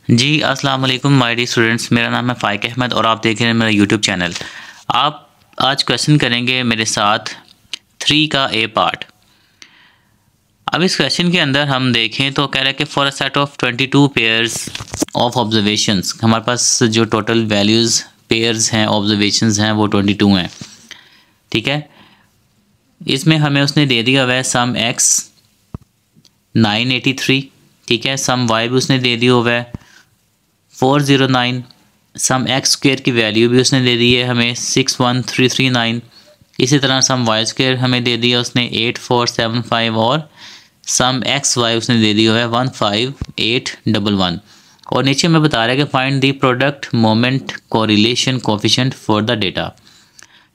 जी, अस्सलाम वालेकुम my dear students. मेरा नाम है फ़ाइक अहमद और आप देख रहे हैं मेरा यूट्यूब चैनल। आप आज क्वेश्चन करेंगे मेरे साथ 3 का ए पार्ट। अब इस क्वेश्चन के अंदर हम देखें तो कह रहा है कि for a set of 22 pairs of observations, हमारे पास जो टोटल वैल्यूज़ पेयर्स हैं ऑब्जर्वेशंस हैं वो 22 हैं। ठीक है, इसमें हमें उसने दे दिया हुआ है सम एक्स 983। ठीक है, सम वाई भी उसने दे दिया हुआ है 409। सम एक्स स्क्वेयर की वैल्यू भी उसने दे दी है हमें 61339। इसी तरह सम वाई स्क्वेयर हमें दे दिया उसने 8475 और सम एक्स वाई उसने दे दिया है 15811। और नीचे में बता रहा है कि find the product moment correlation coefficient for the data.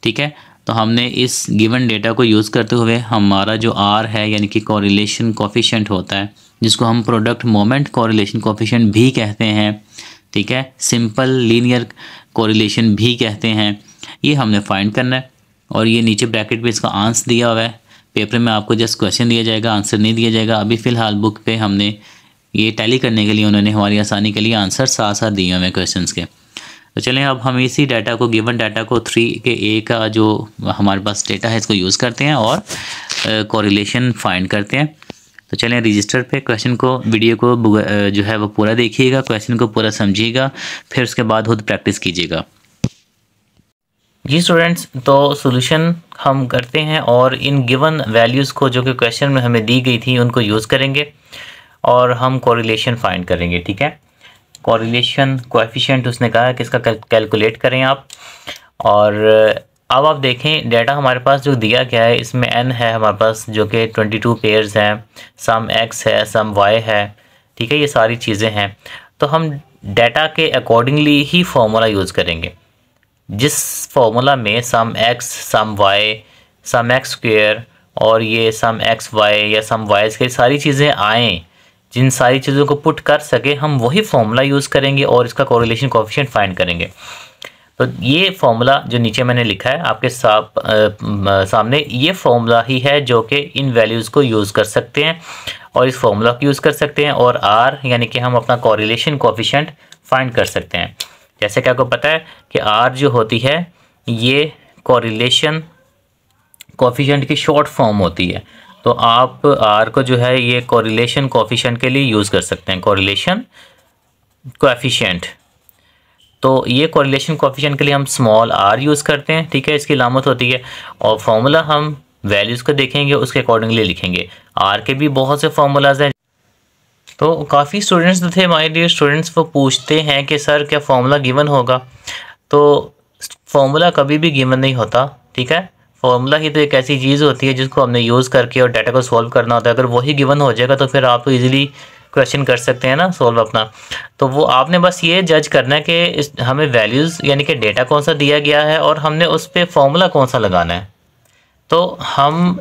ठीक है, तो हमने इस गिवन डेटा को यूज़ करते हुए हमारा जो आर है यानी कि कोरिलेशन कोफिशिएंट होता है, जिसको हम प्रोडक्ट मोमेंट कोरिलेशन कोफिशिएंट भी कहते हैं, ठीक है, सिंपल लीनियर कोरिलेशन भी कहते हैं, ये हमने फाइंड करना है। और ये नीचे ब्रैकेट पे इसका आंसर दिया हुआ है। पेपर में आपको जस्ट क्वेश्चन दिया जाएगा, आंसर नहीं दिया जाएगा। अभी फ़िलहाल बुक पे हमने ये टैली करने के लिए उन्होंने हमारी आसानी के लिए आंसर साथ साथ दिए हुए हैं क्वेश्चन के। तो चलें अब हम इसी डाटा को गिवन डाटा को 3 के ए का जो हमारे पास डेटा है इसको यूज़ करते हैं और कोरिलेशन फाइंड करते हैं। तो चलें रजिस्टर पे क्वेश्चन को वीडियो को जो है वो पूरा देखिएगा, क्वेश्चन को पूरा समझिएगा, फिर उसके बाद खुद प्रैक्टिस कीजिएगा। जी स्टूडेंट्स, तो सॉल्यूशन हम करते हैं और इन गिवन वैल्यूज़ को जो कि क्वेश्चन में हमें दी गई थी उनको यूज़ करेंगे और हम कोरिलेशन फाइंड करेंगे। ठीक है, कोरिलेशन कोएफिशिएंट उसने कहा है कि इसका कैलकुलेट करें आप। और अब आप देखें डाटा हमारे पास जो दिया गया है इसमें n है हमारे पास जो कि 22 पेयर्स हैं, सम x है, सम y है। ठीक है, ये सारी चीज़ें हैं। तो हम डाटा के अकॉर्डिंगली ही फार्मूला यूज़ करेंगे। जिस फार्मूला में सम x, सम y, सम x स्क्वेयर और ये सम एक्स वाई या सम y के सारी चीज़ें आएँ, जिन सारी चीज़ों को पुट कर सके, हम वही फार्मूला यूज़ करेंगे और इसका कोरिलेशन कोएफिशिएंट फाइंड करेंगे। तो ये फार्मूला जो नीचे मैंने लिखा है आपके सामने, ये फार्मूला ही है जो कि इन वैल्यूज़ को यूज़ कर सकते हैं और इस फार्मूला को यूज़ कर सकते हैं और आर यानी कि हम अपना कोरिलेशन कोएफिशिएंट फाइंड कर सकते हैं। जैसे कि आपको पता है कि आर जो होती है ये कोरिलेशन कोएफिशिएंट की शॉर्ट फॉर्म होती है। तो आप आर को जो है ये कोरिलेशन कोएफिशिएंट के लिए यूज़ कर सकते हैं, कोरिलेशन कोएफिशिएंट। तो ये कोरिलेशन कोएफिशिएंट के लिए हम स्मॉल आर यूज़ करते हैं। ठीक है, इसकी अलामत होती है और फार्मूला हम वैल्यूज़ को देखेंगे उसके अकॉर्डिंगली लिखेंगे। आर के भी बहुत से फार्मूलाज हैं। तो काफ़ी स्टूडेंट्स थे माय डियर स्टूडेंट्स, वो पूछते हैं कि सर क्या फार्मूला गिवन होगा। तो फार्मूला कभी भी गिवन नहीं होता। ठीक है, फार्मूला ही तो एक ऐसी चीज़ होती है जिसको हमने यूज़ करके और डाटा को सॉल्व करना होता है। अगर वही गिवन हो जाएगा तो फिर आप तो ईजिली क्वेश्चन कर सकते हैं ना सॉल्व अपना। तो वो आपने बस ये जज करना है कि हमें वैल्यूज़ यानी कि डेटा कौन सा दिया गया है और हमने उस पर फार्मूला कौन सा लगाना है। तो हम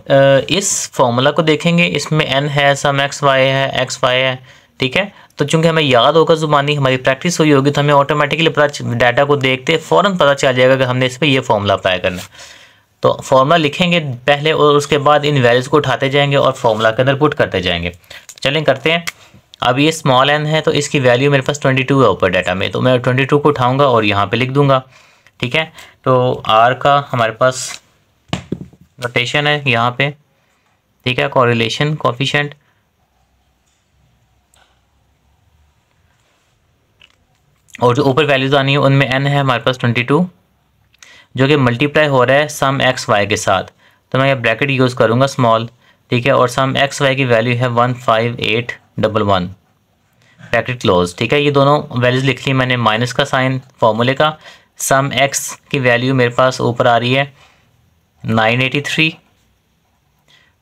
इस फार्मूला को देखेंगे, इसमें n है, सम एक्स वाई है, एक्स वाई है। ठीक है, तो चूंकि हमें याद होगा, ज़ुबानी हमारी प्रैक्टिस हुई होगी, तो हमें ऑटोमेटिकली पता डाटा को देखते फ़ौरन पता चल जाएगा कि हमने इस पर ये फार्मूला अप्लाई करना है। तो फार्मूला लिखेंगे पहले और उसके बाद इन वैल्यूज़ को उठाते जाएंगे और फार्मूला के अंदर पुट करते जाएंगे। चलें करते हैं। अब ये स्मॉल n है तो इसकी वैल्यू मेरे पास 22 है ऊपर डाटा में, तो मैं 22 को उठाऊंगा और यहाँ पे लिख दूंगा। ठीक है, तो r का हमारे पास नोटेशन है यहाँ पे। ठीक है, कोरिलेशन कोएफिशिएंट और जो ऊपर वैल्यूज आनी है उनमें n है हमारे पास 22 जो कि मल्टीप्लाई हो रहा है सम एक्स वाई के साथ। तो मैं ये ब्रैकेट यूज़ करूँगा स्मॉल। ठीक है, और सम एक्स वाई की वैल्यू है 15811 ब्रैकेट क्लोज। ठीक है, ये दोनों वैल्यूज़ लिख ली मैंने, माइनस का साइन फार्मूले का। सम एक्स की वैल्यू मेरे पास ऊपर आ रही है 983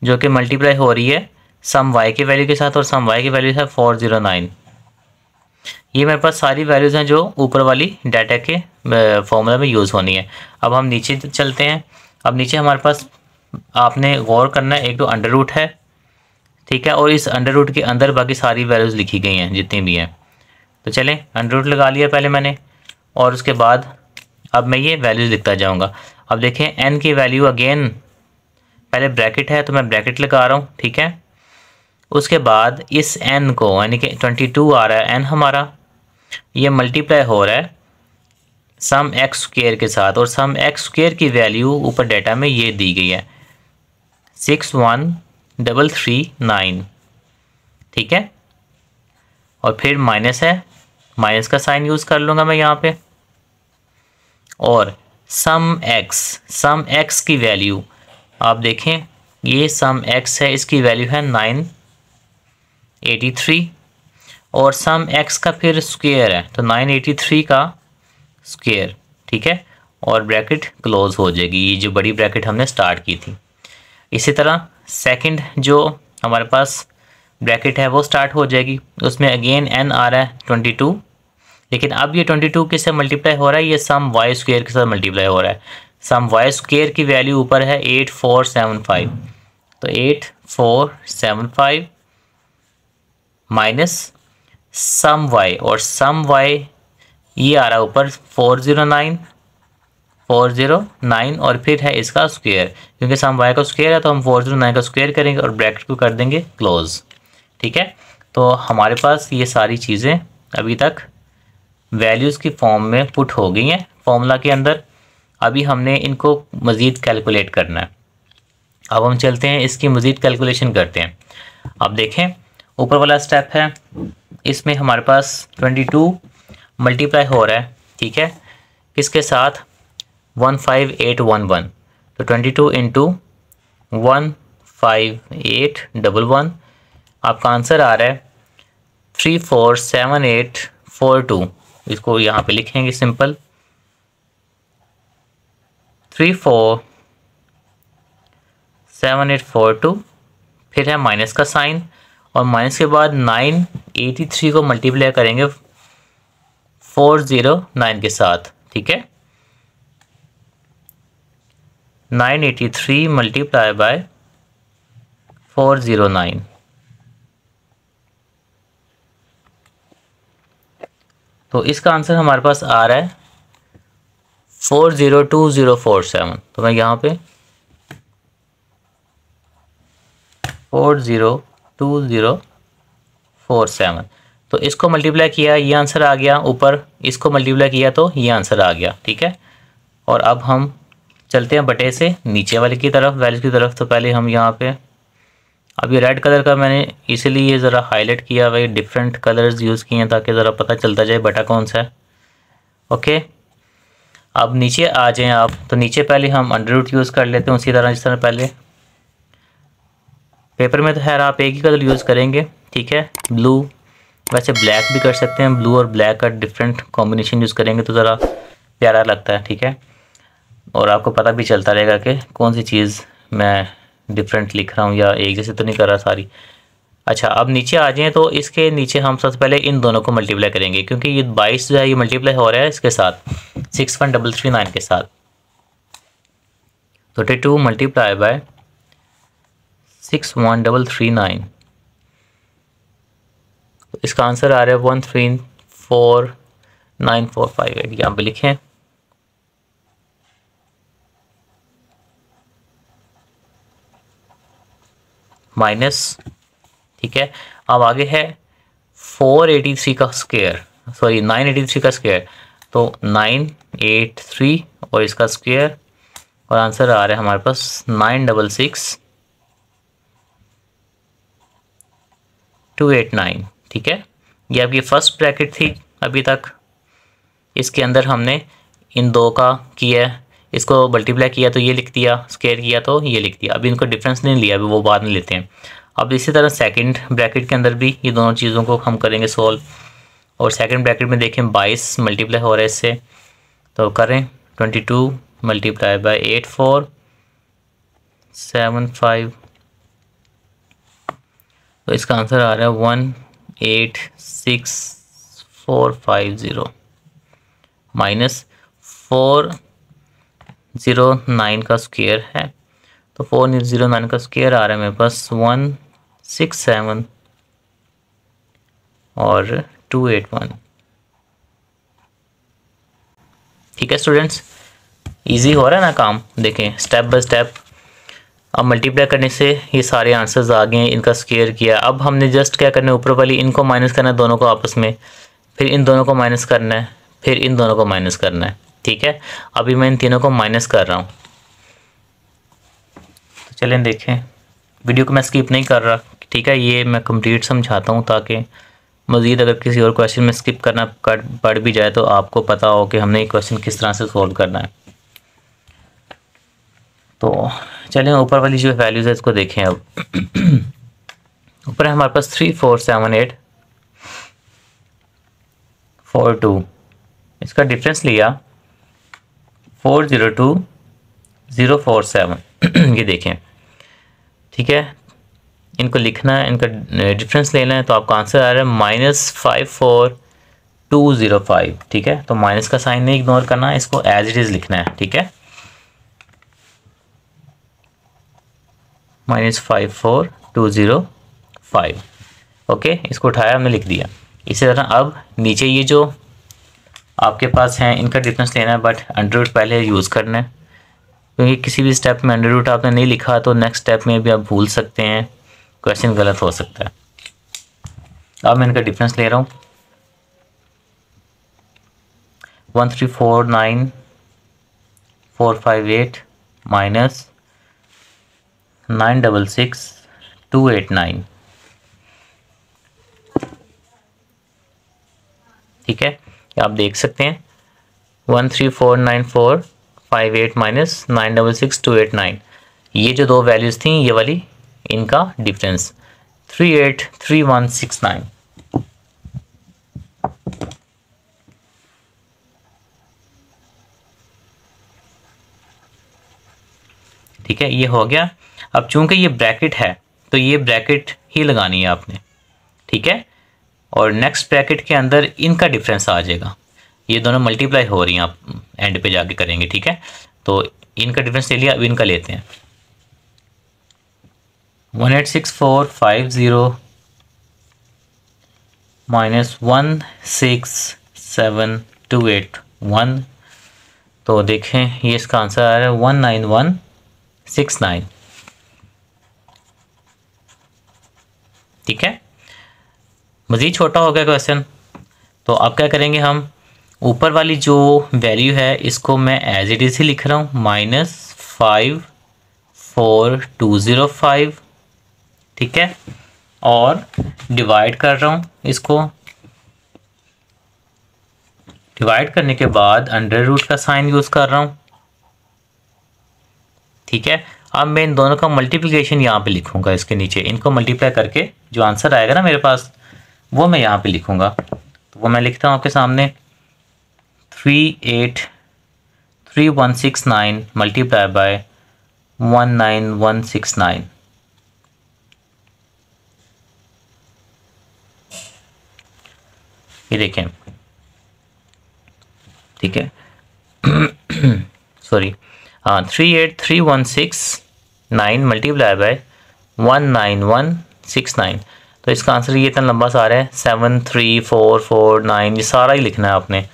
जो कि मल्टीप्लाई हो रही है सम वाई की वैल्यू के साथ और सम वाई की वैल्यू है 409। ये मेरे पास सारी वैल्यूज़ हैं जो ऊपर वाली डाटा के फॉर्मूला में यूज़ होनी है। अब हम नीचे चलते हैं। अब नीचे हमारे पास आपने गौर करना है, एक तो अंडर रूट है। ठीक है, और इस अंडर रूट के अंदर बाकी सारी वैल्यूज़ लिखी गई हैं जितनी भी हैं। तो चलें, अंडर रूट लगा लिया पहले मैंने और उसके बाद अब मैं ये वैल्यूज़ लिखता जाऊँगा। अब देखें n की वैल्यू अगेन पहले ब्रैकेट है तो मैं ब्रैकेट लगा रहा हूँ। ठीक है, उसके बाद इस n को यानी कि 22 आ रहा है n हमारा, ये मल्टीप्लाई हो रहा है सम एक्स स्क्वायर के साथ, और सम एक्स स्क्वायर की वैल्यू ऊपर डाटा में ये दी गई है 61339, ठीक है। और फिर माइनस है, माइनस का साइन यूज़ कर लूँगा मैं यहाँ पे, और सम एक्स की वैल्यू आप देखें, ये सम एक्स है, इसकी वैल्यू है 983, और सम एक्स का फिर स्क्वायर है तो 983 का स्क्वायर, ठीक है। और ब्रैकेट क्लोज हो जाएगी, ये जो बड़ी ब्रैकेट हमने स्टार्ट की थी। इसी तरह सेकंड जो हमारे पास ब्रैकेट है वो स्टार्ट हो जाएगी, उसमें अगेन n आ रहा है 22, लेकिन अब ये 22 किससे मल्टीप्लाई हो रहा है, ये सम वाई स्क्वायर के साथ मल्टीप्लाई हो रहा है। सम वाई स्क्वायर की वैल्यू ऊपर है 8475, तो 8475 माइनस सम वाई, और सम वाई ये आ रहा है ऊपर 409 और फिर है इसका स्क्वायर, क्योंकि सम वाई का स्क्वायर है तो हम 409 का स्क्वायर करेंगे और ब्रैकेट को कर देंगे क्लोज, ठीक है। तो हमारे पास ये सारी चीज़ें अभी तक वैल्यूज़ की फॉर्म में पुट हो गई हैं फॉर्मूला के अंदर। अभी हमने इनको मज़ीद कैलकुलेट करना है। अब हम चलते हैं इसकी मज़ीद कैलकुलेशन करते हैं। अब देखें ऊपर वाला स्टेप है, इसमें हमारे पास 22 मल्टीप्लाई हो रहा है, ठीक है, किसके साथ 15811, तो 22 इंटू 15811 आपका आंसर आ रहा है 347842। इसको यहाँ पे लिखेंगे सिंपल 347842, फिर है माइनस का साइन, और माइनस के बाद 983 को मल्टीप्लाई करेंगे 409 के साथ, ठीक है। 983 मल्टीप्लाई बाय 409, तो इसका आंसर हमारे पास आ रहा है 402047। तो मैं यहाँ पे 402047, तो इसको मल्टीप्लाई किया ये आंसर आ गया, ऊपर इसको मल्टीप्लाई किया तो ये आंसर आ गया, ठीक है। और अब हम चलते हैं बटे से नीचे वाले की तरफ, वैल्यू की तरफ। तो पहले हम यहाँ पे, अब ये रेड कलर का मैंने इसीलिए ज़रा हाईलाइट किया हुआ, डिफरेंट कलर्स यूज़ किए हैं ताकि ज़रा पता चलता जाए बटा कौन सा है, ओके। अब नीचे आ जाएं आप, तो नीचे पहले हम अंडर रूट यूज़ कर लेते हैं उसी तरह जिस तरह पहले। पेपर में तो खैर आप एक ही कलर यूज़ करेंगे, ठीक है, ब्लू, वैसे ब्लैक भी कर सकते हैं, ब्लू और ब्लैक का डिफरेंट कॉम्बिनेशन यूज़ करेंगे तो ज़रा प्यारा लगता है, ठीक है, और आपको पता भी चलता रहेगा कि कौन सी चीज़ मैं डिफरेंट लिख रहा हूँ या एक जैसे तो नहीं कर रहा सारी। अच्छा, अब नीचे आ जाएँ तो इसके नीचे हम सबसे पहले इन दोनों को मल्टीप्लाई करेंगे, क्योंकि ये 22 जो है ये मल्टीप्लाई हो रहा है इसके साथ 61339 के साथ। तो 32 मल्टीप्लाई बाय 61339, तो इसका आंसर आ रहा है 1349458। यहाँ पे लिखें माइनस, ठीक है। अब आगे है 483 का स्क्वायर, सॉरी 983 का स्क्वायर, तो 983 और इसका स्क्वायर, और आंसर आ रहा है हमारे पास 966289, ठीक है। ये आपकी फर्स्ट ब्रैकेट थी अभी तक, इसके अंदर हमने इन दो का किया, इसको मल्टीप्लाई किया तो ये लिख दिया, स्क्वायर किया तो ये लिख दिया। अभी इनको डिफरेंस नहीं लिया, अभी वो बाद में लेते हैं। अब इसी तरह सेकंड ब्रैकेट के अंदर भी ये दोनों चीज़ों को हम करेंगे सॉल्व, और सेकंड ब्रैकेट में देखें 22 मल्टीप्लाई हो रहा है इससे, तो करें 22 मल्टीप्लाई बाय 8475, तो इसका आंसर आ रहा है 186,450 माइनस 409 का स्क्वायर है, तो 409 का स्क्वायर आ रहा है मेरे पास 167 और 281। ठीक है स्टूडेंट्स, इजी हो रहा है ना काम, देखें स्टेप बाय स्टेप। अब मल्टीप्लाई करने से ये सारे आंसर्स आ गए हैं, इनका स्क्वायर किया। अब हमने जस्ट क्या करना है, ऊपर वाली इनको माइनस करना है दोनों को आपस में, फिर इन दोनों को माइनस करना है, फिर इन दोनों को माइनस करना है। ठीक है, अभी मैं इन तीनों को माइनस कर रहा हूँ। तो चलें देखें, वीडियो को मैं स्किप नहीं कर रहा। ठीक है, ये मैं कंप्लीट समझाता हूँ ताकि मज़ीद अगर किसी और क्वेश्चन में स्किप करना पड़ भी जाए तो आपको पता हो कि हमने ये क्वेश्चन किस तरह से सॉल्व करना है। तो चलें ऊपर वाली जो वैल्यूज़ है इसको देखें। अब ऊपर है हमारे पास 3 4 7 8 4 2, इसका डिफरेंस लिया 4 0 2 0 4 7 ये देखें। ठीक है, इनको लिखना है, इनका डिफरेंस लेना है, तो आपका आंसर आ रहा है -54205। ठीक है, तो माइनस का साइन नहीं इग्नोर करना, इसको एज इट इज़ लिखना है। ठीक है, -54205। ओके, इसको उठाया, हमने लिख दिया। इसी तरह अब नीचे ये जो आपके पास हैं इनका डिफरेंस लेना है, बट अंडर रूट पहले यूज़ करना है, क्योंकि किसी भी स्टेप में अंडर रूट आपने नहीं लिखा तो नेक्स्ट स्टेप में भी आप भूल सकते हैं, क्वेश्चन गलत हो सकता है। अब मैं इनका डिफरेंस ले रहा हूँ, 1349458 माइनस 966289। ठीक है, आप देख सकते हैं 1349458 माइनस 966289, ये जो दो वैल्यूज़ थी ये वाली, इनका डिफरेंस 383169। ठीक है, ये हो गया। अब चूंकि ये ब्रैकेट है तो ये ब्रैकेट ही लगानी है आपने। ठीक है, और नेक्स्ट ब्रैकेट के अंदर इनका डिफरेंस आ जाएगा, ये दोनों मल्टीप्लाई हो रही हैं, आप एंड पे जाके करेंगे। ठीक है, तो इनका डिफरेंस ले लिया, अब इनका लेते हैं 186450 माइनस 167281। तो देखें ये इसका आंसर आ रहा है 19169। ठीक है, मज़ीद छोटा हो गया क्वेश्चन, तो अब क्या करेंगे, हम ऊपर वाली जो वैल्यू है इसको मैं एज इट इज़ ही लिख रहा हूँ, -54205। ठीक है, और डिवाइड कर रहा हूँ, इसको डिवाइड करने के बाद अंडर रूट का साइन यूज़ कर रहा हूँ। ठीक है, अब मैं इन दोनों का मल्टीप्लिकेशन यहाँ पे लिखूंगा, इसके नीचे इनको मल्टीप्लाई करके जो आंसर आएगा ना मेरे पास वो मैं यहाँ पे लिखूंगा। तो वो मैं लिखता हूँ आपके सामने 383169 मल्टीप्लाई बाय 19169। ये देखें। ठीक है सॉरी, 38316 मल्टीप्लाई बाय 19169। तो इसका आंसर ये इतना लंबा सा आ रहा है 73449, ये सारा ही लिखना है आपने,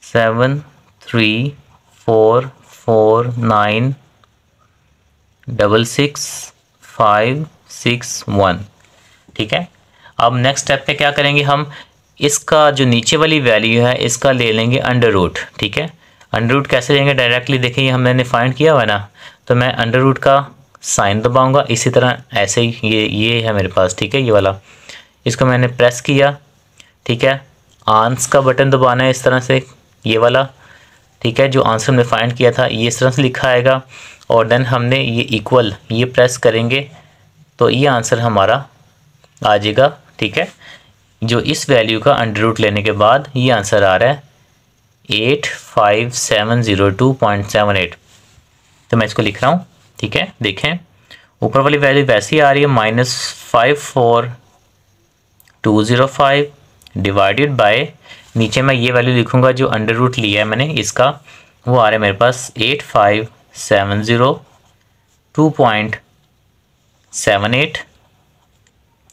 73449665661। ठीक है, अब नेक्स्ट स्टेप पे क्या करेंगे, हम इसका जो नीचे वाली वैल्यू है इसका ले लेंगे अंडर रूट। ठीक है, अंडर रूट कैसे लेंगे, डायरेक्टली देखिए ये हमने फाइंड किया हुआ है ना, तो मैं अंडर रूट का साइन दबाऊंगा, इसी तरह ऐसे ही ये है मेरे पास। ठीक है, ये वाला, इसको मैंने प्रेस किया। ठीक है, आंस का बटन दबाना है इस तरह से, ये वाला। ठीक है, जो आंसर हमने फाइंड किया था ये इस तरह से लिखा आएगा, और देन हमने ये इक्वल ये प्रेस करेंगे तो ये आंसर हमारा आ जाएगा। ठीक है, जो इस वैल्यू का अंडर रूट लेने के बाद ये आंसर आ रहा है 85702.78। तो मैं इसको लिख रहा हूँ। ठीक है, देखें ऊपर वाली वैल्यू वैसी आ रही है, -54205 डिवाइडेड बाय, नीचे मैं ये वैल्यू लिखूंगा जो अंडर रूट लिया है मैंने इसका, वो आ रहा है मेरे पास 8570.2.78।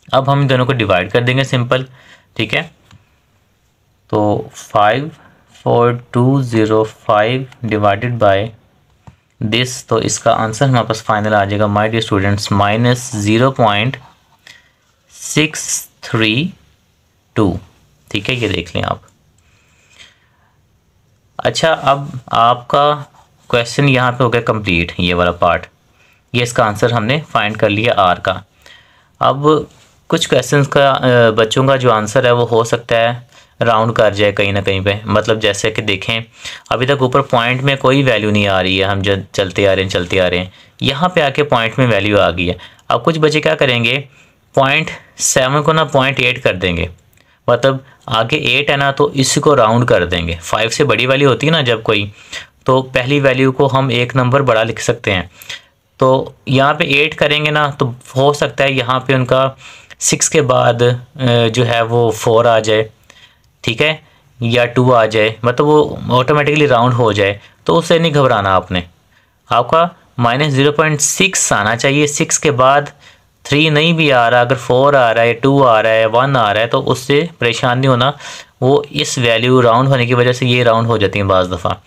अब हम इन दोनों को डिवाइड कर देंगे सिंपल। ठीक है, तो 54205 डिवाइडेड बाय दिस, तो इसका आंसर हमारे पास फाइनल आ जाएगा माय डियर स्टूडेंट्स -0.63 3 2। ठीक है, ये देख लें आप। अच्छा, अब आपका क्वेश्चन यहाँ पे हो गया कंप्लीट, ये वाला पार्ट। ये इसका आंसर हमने फाइंड कर लिया आर का। अब कुछ क्वेश्चंस का बच्चों का जो आंसर है वो हो सकता है राउंड कर जाए कहीं ना कहीं पे। मतलब जैसे कि देखें, अभी तक ऊपर पॉइंट में कोई वैल्यू नहीं आ रही है, हम जब चलते आ रहे हैं, यहाँ पे आके पॉइंट में वैल्यू आ गई है। अब कुछ बच्चे क्या करेंगे, 0.7 को ना 0.8 कर देंगे, मतलब आगे 8 है ना तो इसी को राउंड कर देंगे। 5 से बड़ी वैल्यू होती है ना जब कोई, तो पहली वैल्यू को हम एक नंबर बड़ा लिख सकते हैं। तो यहाँ पे 8 करेंगे ना तो हो सकता है यहाँ पे उनका 6 के बाद जो है वो 4 आ जाए, ठीक है, या 2 आ जाए, मतलब वो ऑटोमेटिकली राउंड हो जाए। तो उससे नहीं घबराना आपने, आपका -0.6 आना चाहिए। 6 के बाद 3 नहीं भी आ रहा, अगर 4 आ रहा है, 2 आ रहा है, 1 आ रहा है, तो उससे परेशान नहीं होना। वो इस वैल्यू राउंड होने की वजह से ये राउंड हो जाती है बाज़ दफ़ा,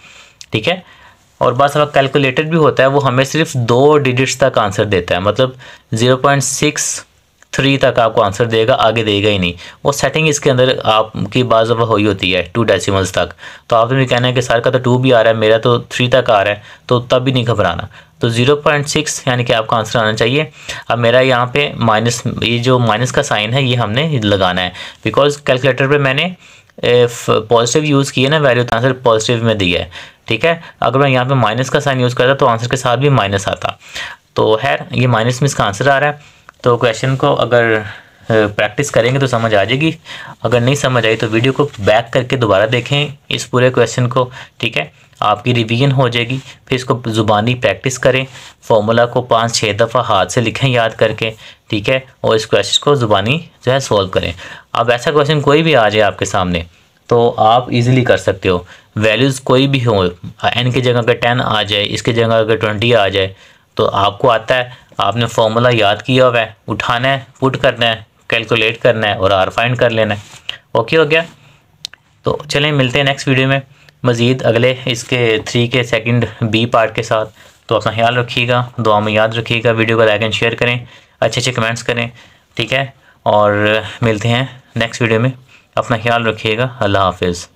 ठीक है। और बात सब कैलकुलेटेड भी होता है, वो हमें सिर्फ 2 डिजिट्स तक आंसर देता है, मतलब 0.63 तक आपको आंसर देगा, आगे देगा ही नहीं। वो सेटिंग इसके अंदर आपकी बाज़ दफ़ा हुई होती है 2 डेसिमल्स तक। तो आपने भी कहना है कि सर का तो 2 भी आ रहा है, मेरा तो 3 तक आ रहा है, तो तब भी नहीं घबराना। तो 0.6 यानी कि आपका आंसर आना चाहिए। अब मेरा यहाँ पे माइनस, ये जो माइनस का साइन है ये हमने लगाना है, बिकॉज कैलकुलेटर पे मैंने पॉजिटिव यूज़ किया ना वैल्यू, तो आंसर पॉजिटिव में दिया है, ठीक है। अगर मैं यहाँ पे माइनस का साइन यूज़ करता तो आंसर के साथ भी माइनस आता। तो खैर ये माइनस में इसका आंसर आ रहा है। तो क्वेश्चन को अगर प्रैक्टिस करेंगे तो समझ आ जाएगी, अगर नहीं समझ आई तो वीडियो को बैक करके दोबारा देखें इस पूरे क्वेश्चन को, ठीक है, आपकी रिवीजन हो जाएगी। फिर इसको ज़ुबानी प्रैक्टिस करें, फॉर्मूला को 5-6 दफ़ा हाथ से लिखें याद करके, ठीक है, और इस क्वेश्चन को ज़ुबानी जो है सॉल्व करें। अब ऐसा क्वेश्चन कोई भी आ जाए आपके सामने तो आप इजीली कर सकते हो। वैल्यूज़ कोई भी हो, n की जगह अगर 10 आ जाए, इसकी जगह अगर 20 आ जाए, तो आपको आता है, आपने फॉर्मूला याद किया हुआ है, उठाना है, पुट करना है, कैलकुलेट करना है और आर फाइंड कर लेना है। ओके हो गया। तो चलें मिलते हैं नेक्स्ट वीडियो में मज़ीद अगले इसके 3 के सेकंड बी पार्ट के साथ। तो अपना ख्याल रखिएगा, दुआ में याद रखिएगा, वीडियो को लाइक एंड शेयर करें, अच्छे अच्छे कमेंट्स करें, ठीक है, और मिलते हैं नेक्स्ट वीडियो में। अपना ख्याल रखिएगा, अल्लाह हाफिज़।